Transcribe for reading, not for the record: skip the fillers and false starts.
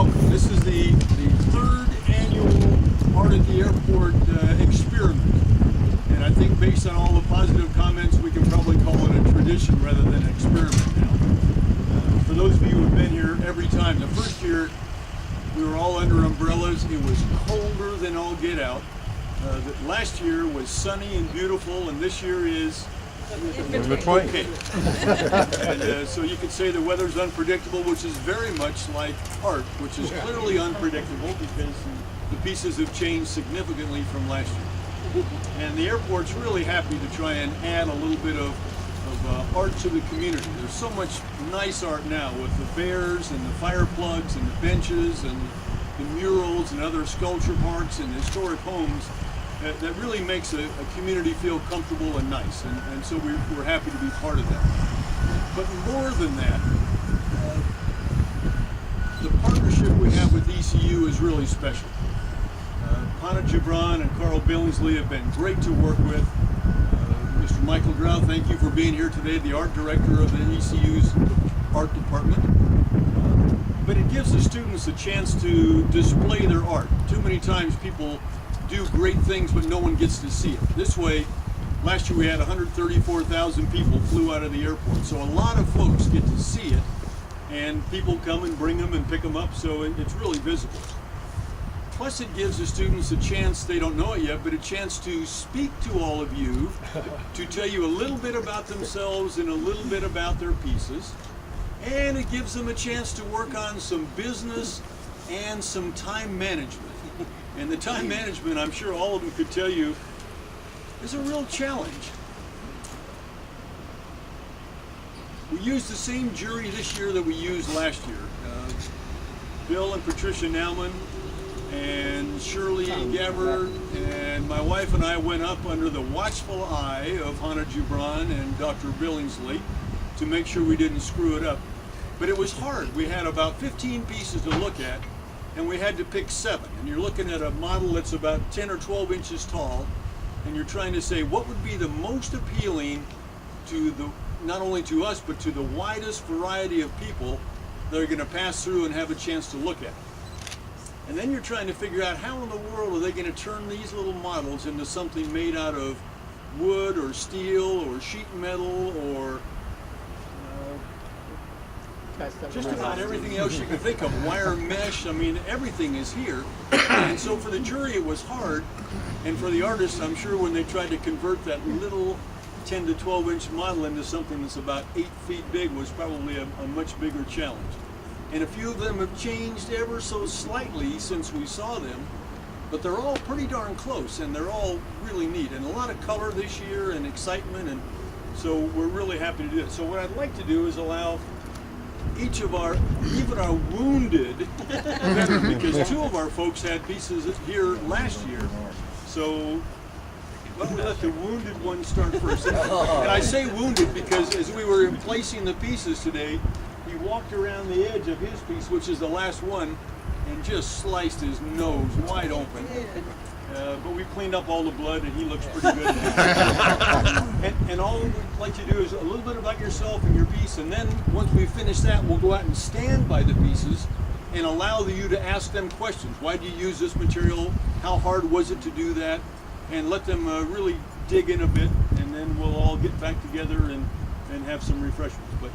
welcome. This is the third annual Art at the Airport experiment. And I think based on all the positive comments, we can probably call it a tradition rather than an experiment now. For those of you who have been here every time, the first year we were all under umbrellas. It was colder than all get out. Last year was sunny and beautiful, and this year is okay. And so you could say the weather's unpredictable, which is very much like art, which is clearly unpredictable because the pieces have changed significantly from last year. And the airport's really happy to try and add a little bit of art to the community. There's so much nice art now with the bears and the fire plugs and the benches and the murals and other sculpture parks and historic homes that really makes a community feel comfortable and nice. And so we're happy to be part of that. But more than that, the partnership we have with ECU is really special. Hannah Gibran and Carl Billingsley have been great to work with. Mr. Michael Grau, thank you for being here today, the art director of the ECU's art department. But it gives the students a chance to display their art. Too many times people do great things, but no one gets to see it. This way, last year we had 134,000 people flew out of the airport. So a lot of folks get to see it, and people come and bring them and pick them up, so it's really visible. Plus it gives the students a chance, they don't know it yet, but a chance to speak to all of you, to tell you a little bit about themselves and a little bit about their pieces. And it gives them a chance to work on some business and some time management. And the time management, I'm sure all of them could tell you, is a real challenge. We used the same jury this year that we used last year. Bill and Patricia Nauman and Shirley Gabbard and my wife and I went up under the watchful eye of Hannah Gibran and Dr. Billingsley to make sure we didn't screw it up. But it was hard. We had about 15 pieces to look at, and we had to pick 7. And you're looking at a model that's about 10 or 12 inches tall, and you're trying to say what would be the most appealing to not only to us, but to the widest variety of people that are going to pass through and have a chance to look at it. And then you're trying to figure out how in the world are they going to turn these little models into something made out of wood or steel or sheet metal or just about everything else you can think of, wire mesh. I mean, everything is here. And so for the jury it was hard, and for the artists, I'm sure when they tried to convert that little 10 to 12 inch model into something that's about 8 feet big was probably a much bigger challenge. And a few of them have changed ever so slightly since we saw them, but they're all pretty darn close, and they're all really neat, and a lot of color this year and excitement, and so we're really happy to do it. So what I'd like to do is allow each of even our wounded veteran, because 2 of our folks had pieces here last year, so why don't we let the wounded one start first? And I say wounded because as we were placing the pieces today, he walked around the edge of his piece, which is the last one, and just sliced his nose wide open. But we cleaned up all the blood, and he looks pretty good. And all we'd like to do is a little bit about yourself and your piece, and then once we finish that, we'll go out and stand by the pieces and allow you to ask them questions. Why do you use this material? How hard was it to do that? And let them really dig in a bit, and then we'll all get back together and have some refreshments. But